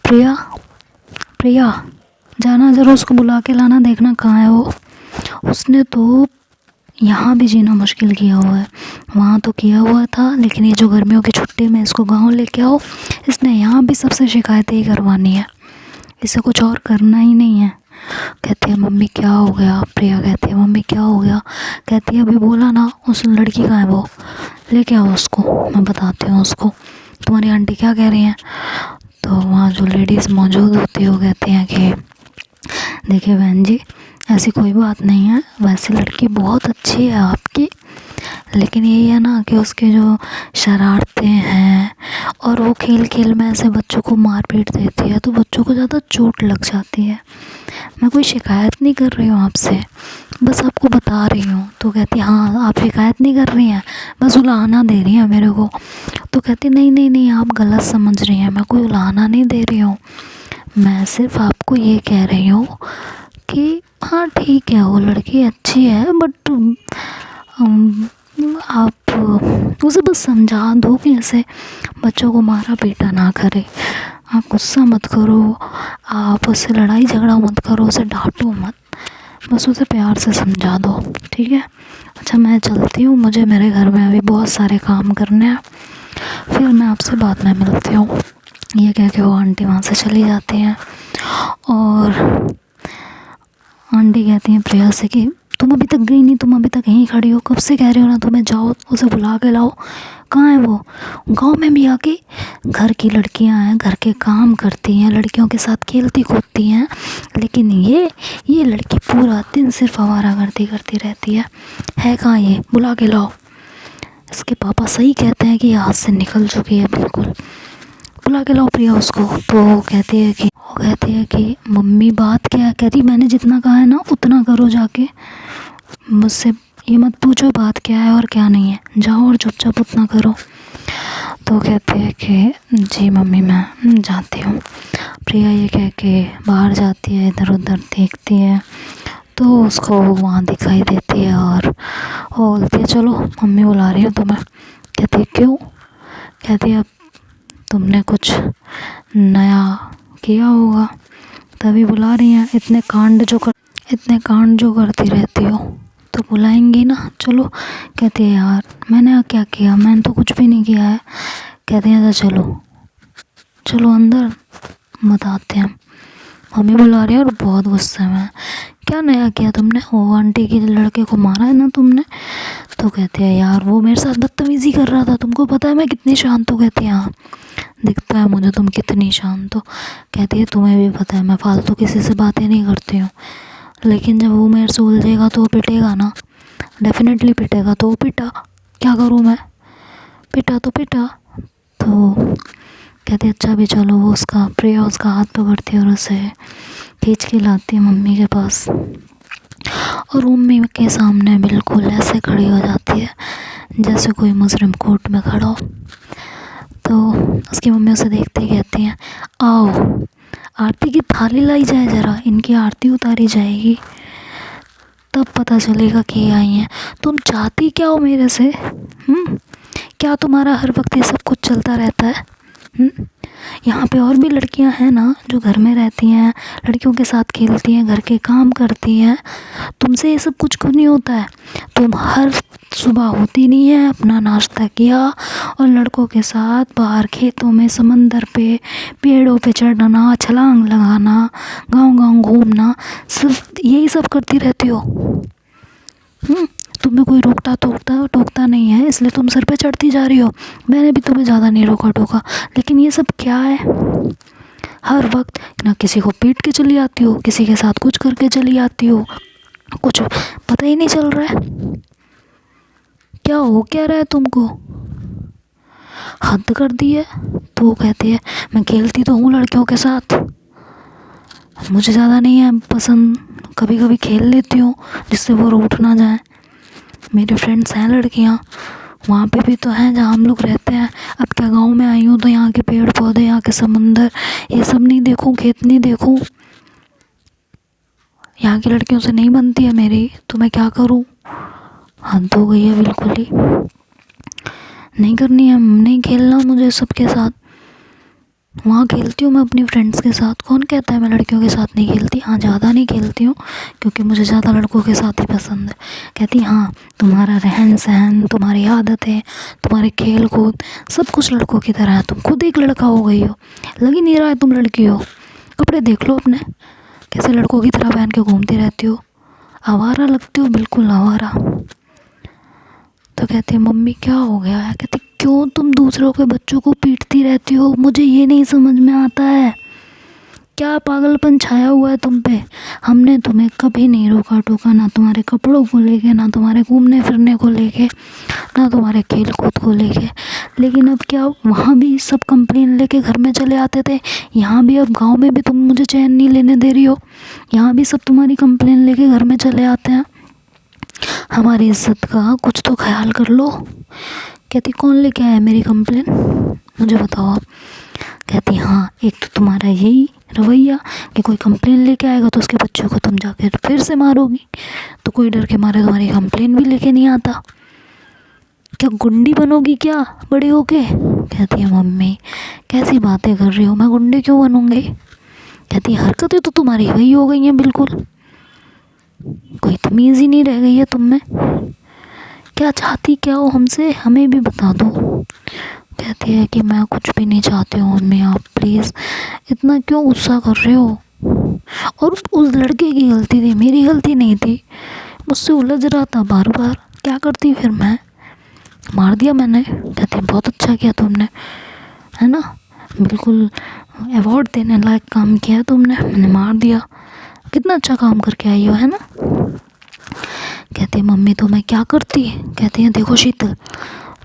प्रिया, प्रिया, जाना ज़रा उसको बुला के लाना, देखना कहाँ है वो। उसने तो यहाँ भी जीना मुश्किल किया हुआ है, वहाँ तो किया हुआ था, लेकिन ये जो गर्मियों की छुट्टी में इसको गांव लेके आओ, इसने यहाँ भी सबसे शिकायतें ही करवानी है, इसे कुछ और करना ही नहीं है। कहती है मम्मी क्या हो गया, प्रिया कहती है मम्मी क्या हो गया, कहती है अभी बोला ना उस लड़की का है वो, लेके आओ उसको, मैं बताती हूँ उसको तुम्हारी आंटी क्या कह रही हैं। तो वहाँ जो लेडीज़ मौजूद होती है वो कहती हैं कि देखिए बहन जी, ऐसी कोई बात नहीं है, वैसे लड़की बहुत अच्छी है आपकी, लेकिन यही है ना कि उसके जो शरारतें हैं और वो खेल खेल में ऐसे बच्चों को मार पीट देती है, तो बच्चों को ज़्यादा चोट लग जाती है। मैं कोई शिकायत नहीं कर रही हूँ आपसे, बस आपको बता रही हूँ। तो कहती हाँ आप शिकायत नहीं कर रही हैं, बस उलाहना दे रही हैं मेरे को। तो कहती नहीं नहीं नहीं, आप गलत समझ रही हैं, मैं कोई उलाहना नहीं दे रही हूँ, मैं सिर्फ आपको ये कह रही हूँ कि हाँ ठीक है वो लड़की अच्छी है, बट आप उसे बस समझा दो कि ऐसे बच्चों को मारा पीटा ना करे, आप गुस्सा मत करो, आप उससे लड़ाई झगड़ा मत करो, उसे डांटो मत, बस उसे प्यार से समझा दो, ठीक है। अच्छा मैं चलती हूँ, मुझे मेरे घर में अभी बहुत सारे काम करने हैं, फिर मैं आपसे बाद में मिलती हूँ। ये कह के वो आंटी वहाँ से चली जाती हैं और आंटी कहती हैं प्रिया से कि तुम अभी तक गई नहीं, तुम अभी तक यहीं खड़ी हो, कब से कह रही हो ना तुम्हें जाओ उसे बुला के लाओ, कहाँ है वो। गांव में भी आके घर की लड़कियां हैं, घर के काम करती हैं, लड़कियों के साथ खेलती कूदती हैं, लेकिन ये लड़की पूरा दिन सिर्फ आवारागर्दी करती रहती है कहाँ ये, बुला के लाओ। इसके पापा सही कहते हैं कि ये हाथ से निकल चुकी है बिल्कुल, बुला के लाओ प्रिया उसको। तो वो कहती है कि मम्मी बात क्या है, कहती मैंने जितना कहा है ना उतना करो, जाके मुझसे ये मत पूछो बात क्या है और क्या नहीं है, जाओ और चुपचाप उतना करो। तो कहती है कि जी मम्मी मैं जाती हूँ। प्रिया ये कह के बाहर जाती है, इधर उधर देखती है, तो उसको वहाँ दिखाई देती है और वो बोलती है चलो मम्मी बुला रही हूँ तुम्हें। कहती है क्यों, कहती है अब तुमने कुछ नया किया होगा तभी बुला रही हैं, इतने कांड जो करती रहती हो तो बुलाएंगी ना, चलो। कहती है यार मैंने क्या किया, मैंने तो कुछ भी नहीं किया है। कहती है अच्छा चलो अंदर बताते हैं, मम्मी बुला रही है और बहुत गुस्से में। क्या नया किया तुमने, वो आंटी के लड़के को मारा है ना तुमने। तो कहती है यार वो मेरे साथ बदतमीज़ी कर रहा था, तुमको पता है मैं कितनी शांत हूँ। कहती है हाँ दिखता है मुझे तुम कितनी शांत हो। कहती है तुम्हें भी पता है मैं फालतू किसी से बातें नहीं करती हूँ, लेकिन जब वो मेरे से उलझेगा तो वो पिटेगा ना, डेफिनेटली पिटेगा, तो वो पिटा, क्या करूँ मैं, पिटा तो पिटा। तो कहती अच्छा भी चलो, वो प्रिया उसका हाथ पकड़ती है और उसे खींच के लाती है मम्मी के पास, और मम्मी के सामने बिल्कुल ऐसे खड़ी हो जाती है जैसे कोई मुजरिम कोर्ट में खड़ा हो। तो उसकी मम्मी उसे देखते ही कहती हैं आओ आरती की थाली लाई जाए, ज़रा इनकी आरती उतारी जाएगी, तब पता चलेगा कि ये आई हैं। तुम चाहती क्या हो मेरे से, क्या तुम्हारा हर वक्त ये सब कुछ चलता रहता है। यहाँ पे और भी लड़कियाँ हैं ना जो घर में रहती हैं, लड़कियों के साथ खेलती हैं, घर के काम करती हैं, तुमसे ये सब कुछ क्यों नहीं होता है। तुम हर सुबह होती नहीं है, अपना नाश्ता किया और लड़कों के साथ बाहर खेतों में, समंदर पे, पेड़ों पे चढ़ना, छलांग लगाना, गांव घूमना, सिर्फ यही सब करती रहती हो। तुम्हें कोई टोकता नहीं है, इसलिए तुम सर पे चढ़ती जा रही हो। मैंने भी तुम्हें ज़्यादा नहीं रोका टोका, लेकिन ये सब क्या है, हर वक्त ना किसी को पीट के चली आती हो, किसी के साथ कुछ करके चली आती हो, कुछ पता ही नहीं चल रहा है क्या हो क्या रहा है तुमको, हद कर दी है। तो वो कहती है मैं खेलती तो हूँ लड़कियों के साथ, मुझे ज़्यादा नहीं है पसंद, कभी कभी खेल लेती हूँ जिससे वो रूठ ना जाए। मेरे फ्रेंड्स हैं लड़कियाँ, वहाँ पे भी तो हैं जहाँ हम लोग रहते हैं। अब क्या गांव में आई हूँ तो यहाँ के पेड़ पौधे, यहाँ के समंदर, ये सब नहीं देखूँ, खेत नहीं देखूँ, यहाँ की लड़कियों से नहीं बनती है मेरी, तो मैं क्या करूँ। हद हो गई है बिल्कुल ही, नहीं करनी है, नहीं खेलना मुझे सबके साथ। वहाँ खेलती हूँ मैं अपनी फ्रेंड्स के साथ। कौन कहता है मैं लड़कियों के साथ नहीं खेलती? हाँ, ज़्यादा नहीं खेलती हूँ क्योंकि मुझे ज़्यादा लड़कों के साथ ही पसंद है। कहती हाँ, तुम्हारा रहन सहन, तुम्हारी आदतें, तुम्हारे खेल कूद सब कुछ लड़कों की तरह है। तुम खुद एक लड़का हो गई हो, लग ही नहीं रहा है तुम लड़की हो। कपड़े देख लो अपने, कैसे लड़कों की तरह पहन के घूमती रहती हो, आवारा लगती हो, बिल्कुल आवारा। तो कहती है मम्मी क्या हो गया है? कहती क्यों तुम दूसरों के बच्चों को पीटती रहती हो? मुझे ये नहीं समझ में आता है, क्या पागलपन छाया हुआ है तुम पे? हमने तुम्हें कभी नहीं रोका टोका, ना तुम्हारे कपड़ों को लेके, ना तुम्हारे घूमने फिरने को लेके, ना तुम्हारे खेल कूद को लेके। लेकिन अब क्या, वहाँ भी सब कंप्लेन लेके घर में चले आते थे, यहाँ भी अब गांव में भी तुम मुझे चैन नहीं लेने दे रही हो, यहाँ भी सब तुम्हारी कंप्लेन लेके घर में चले आते हैं। हमारी इज्जत का कुछ तो ख्याल कर लो। कहती कौन लेके आया मेरी कंप्लेन, मुझे बताओ आप। कहती हाँ, एक तो तुम्हारा यही रवैया कि कोई कंप्लेन लेके आएगा तो उसके बच्चों को तुम जाकर फिर से मारोगी, तो कोई डर के मारे तुम्हारी कंप्लेन भी लेके नहीं आता। क्या गुंडी बनोगी क्या बड़ी होके? कहती है मम्मी कैसी बातें कर रही हो, मैं गुंडी क्यों बनूंगी? कहती है हरकतें तो तुम्हारी वही हो गई हैं, बिल्कुल कोई तमीज़ ही नहीं रह गई है तुम में। क्या चाहती क्या हो हमसे, हमें भी बता दो। कहती है कि मैं कुछ भी नहीं चाहती हूँ मम्मी, आप प्लीज़ इतना क्यों गुस्सा कर रहे हो? और उस लड़के की गलती थी, मेरी गलती नहीं थी। मुझसे उलझ रहा था बार बार, क्या करती फिर मैं? मार दिया मैंने। कहती बहुत अच्छा किया तुमने, है ना, बिल्कुल अवार्ड देने लायक काम किया तुमने, मैंने मार दिया, कितना अच्छा काम करके आई हो, है ना। कहती है मम्मी तो मैं क्या करती? कहती है देखो शीतल,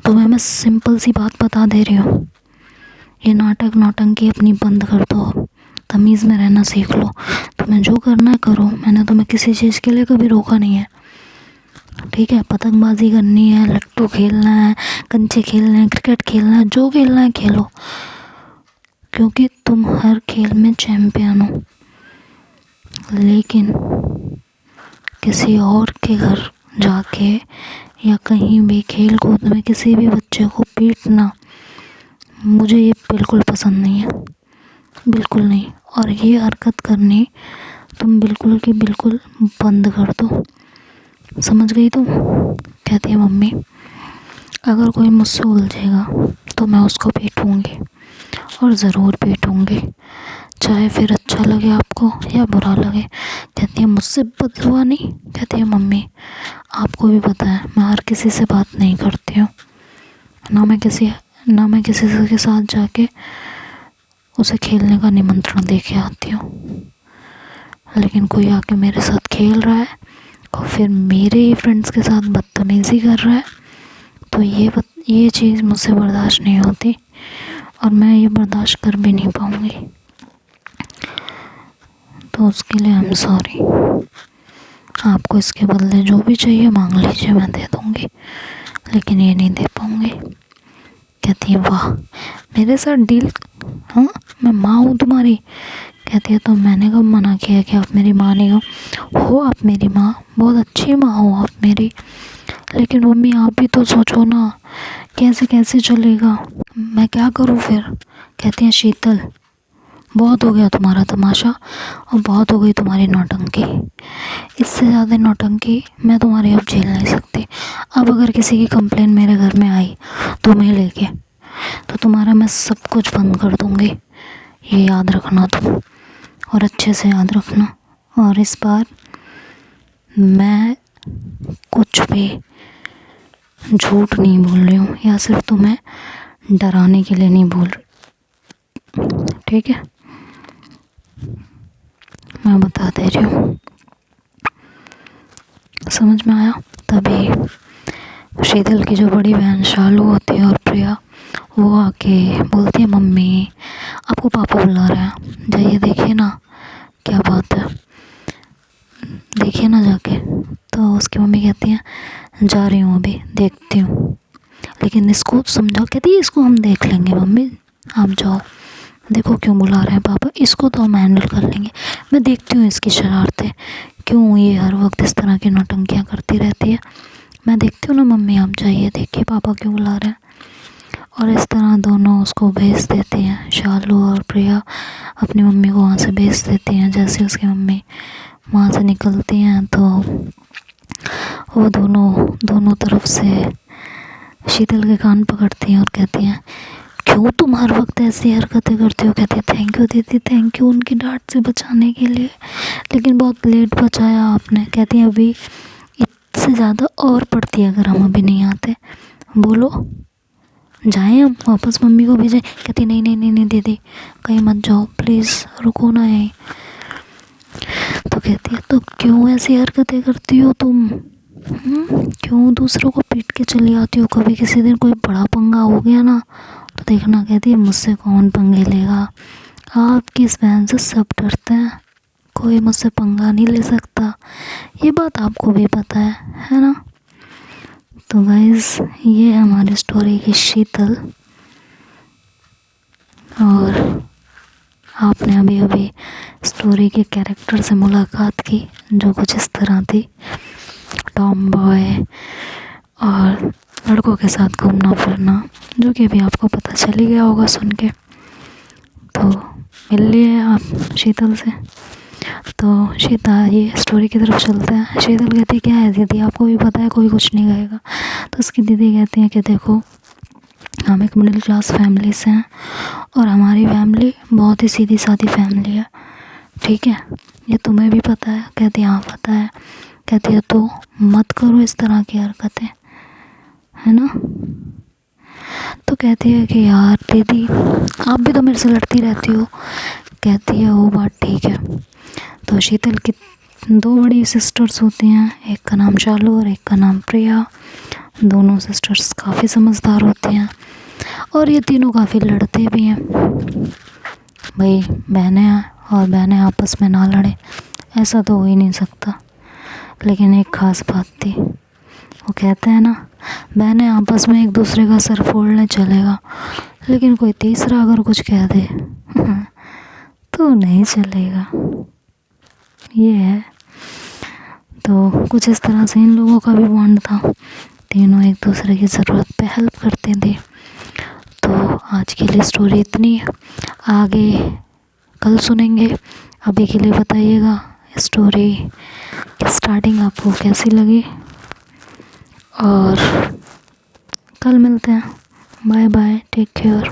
तुम्हें मैं सिंपल सी बात बता दे रही हूँ, ये नाटक नौटंकी अपनी बंद कर दो, तमीज़ में रहना सीख लो, तुम्हें जो करना है करो, मैंने तुम्हें किसी चीज़ के लिए कभी रोका नहीं है, ठीक है। पतंगबाजी करनी है, लट्टू खेलना है, कंचे खेलना है, क्रिकेट खेलना है, जो खेलना है खेलो, क्योंकि तुम हर खेल में चैम्पियन हो। लेकिन किसी और के घर जाके या कहीं भी खेल कूद में किसी भी बच्चे को पीटना, मुझे ये बिल्कुल पसंद नहीं है, बिल्कुल नहीं। और ये हरकत करनी तुम बिल्कुल की बिल्कुल बंद कर दो, समझ गई तुम? कहती है मम्मी अगर कोई मुझसे उलझेगा तो मैं उसको पीटूँगी, और ज़रूर पीटूँगी, चाहे फिर अच्छा लगे आपको या बुरा लगे। कहती है मुझसे बदलुआ नहीं। कहती है मम्मी आपको भी पता है मैं हर किसी से बात नहीं करती हूँ, ना मैं किसी से के साथ जाके उसे खेलने का निमंत्रण दे के आती हूँ। लेकिन कोई आके मेरे साथ खेल रहा है और फिर मेरे ही फ्रेंड्स के साथ बदतमीज़ी कर रहा है, तो ये चीज़ मुझसे बर्दाश्त नहीं होती, और मैं ये बर्दाश्त कर भी नहीं पाऊँगी। तो उसके लिए आई एम सॉरी, आपको इसके बदले जो भी चाहिए मांग लीजिए, मैं दे दूँगी, लेकिन ये नहीं दे पाऊँगी। कहती है वाह मेरे साथ डील, हाँ मैं माँ हूँ तुम्हारी? कहती है तो मैंने कब मना किया कि आप मेरी माँ नहीं हो आप मेरी माँ, बहुत अच्छी माँ हो आप मेरी, लेकिन मम्मी आप भी तो सोचो ना, कैसे कैसे चलेगा, मैं क्या करूँ फिर? कहती है शीतल बहुत हो गया तुम्हारा तमाशा, और बहुत हो गई तुम्हारी नौटंकी, इससे ज़्यादा नौटंकी मैं तुम्हारी अब झेल नहीं सकती। अब अगर किसी की कंप्लेन मेरे घर में आई तुम्हें लेके, तो तुम्हारा मैं सब कुछ बंद कर दूँगी, ये याद रखना तुम, और अच्छे से याद रखना। और इस बार मैं कुछ भी झूठ नहीं बोल रही हूँ, या सिर्फ तुम्हें डराने के लिए नहीं बोल रही, ठीक है? मैं बता दे रही हूँ, समझ में आया? तभी शीतल की जो बड़ी बहन शालू होती है और प्रिया, वो आके बोलती है मम्मी आपको पापा बुला रहे हैं, जाइए देखिए ना क्या बात है, देखिए ना जाके। तो उसकी मम्मी कहती है जा रही हूँ अभी देखती हूँ, लेकिन इसको समझाओ। कहती है इसको हम देख लेंगे मम्मी, आप जाओ, देखो क्यों बुला रहे हैं पापा, इसको तो हम हैंडल कर लेंगे, मैं देखती हूँ इसकी शरारतें, क्यों ये हर वक्त इस तरह की नौटंकियाँ करती रहती है, मैं देखती हूँ ना मम्मी, आप जाइए देखिए पापा क्यों बुला रहे हैं। और इस तरह दोनों उसको भेज देती हैं, शालू और प्रिया अपनी मम्मी को वहाँ से भेज देती हैं। जैसे उसकी मम्मी वहाँ से निकलती हैं तो वो दोनों तरफ से शीतल के कान पकड़ती हैं और कहती हैं, क्यों तुम हर वक्त ऐसी हरकतें करती हो। कहती है, थैंक यू दीदी, थैंक यू उनकी डांट से बचाने के लिए, लेकिन बहुत लेट बचाया आपने। कहती है, अभी इससे ज़्यादा और पड़ती है अगर हम अभी नहीं आते। बोलो, जाएं हम वापस मम्मी को भेजें। कहती, नहीं नहीं नहीं नहीं दीदी, कहीं मत जाओ प्लीज़, रुको ना यहीं। तो कहती है, तो क्यों ऐसी हरकतें करती हो तुम? क्यों दूसरों को पीट के चली आती हो? कभी किसी दिन कोई बड़ा पंगा हो गया ना तो देखना। कहती है, मुझसे कौन पंगे लेगा, आपकी इस बहन से सब डरते हैं, कोई मुझसे पंगा नहीं ले सकता। ये बात आपको भी पता है ना। तो गाइस, ये है हमारी स्टोरी की शीतल। और आपने अभी अभी स्टोरी के कैरेक्टर से मुलाकात की जो कुछ इस तरह थी, टॉम बॉय और लड़कों के साथ घूमना फिरना, जो कि अभी आपको पता चल ही गया होगा सुन के। तो मिल लिए आप शीतल से। तो शीतल, ये स्टोरी की तरफ चलते हैं। शीतल कहती है, क्या है दीदी, आपको भी पता है कोई कुछ नहीं कहेगा। तो उसकी दीदी कहती है कि देखो, हम एक मिडिल क्लास फैमिली से हैं और हमारी फैमिली बहुत ही सीधी सादी फैमिली है, ठीक है, ये तुम्हें भी पता है। कहती है, हाँ पता है। कहती है, तो मत करो इस तरह की हरकतें, है ना। तो कहती है कि यार दीदी, आप भी तो मेरे से लड़ती रहती हो। कहती है, वो बात ठीक है। तो शीतल की 2 बड़ी सिस्टर्स होती हैं, एक का नाम शालू और एक का नाम प्रिया। दोनों सिस्टर्स काफ़ी समझदार होती हैं और ये तीनों काफ़ी लड़ते भी हैं। भाई बहनें हैं और बहनें आपस में ना लड़े, ऐसा तो हो ही नहीं सकता। लेकिन एक ख़ास बात थी, वो कहते हैं ना, बहनें आपस में एक दूसरे का सर फोड़ने चलेगा, लेकिन कोई तीसरा अगर कुछ कह दे तो नहीं चलेगा। ये है। तो कुछ इस तरह से इन लोगों का भी बॉन्ड था, तीनों एक दूसरे की ज़रूरत पे हेल्प करते थे। तो आज के लिए स्टोरी इतनी है, आगे कल सुनेंगे। अभी के लिए बताइएगा स्टोरी की स्टार्टिंग आपको कैसी लगी, और कल मिलते हैं। Bye bye, take care.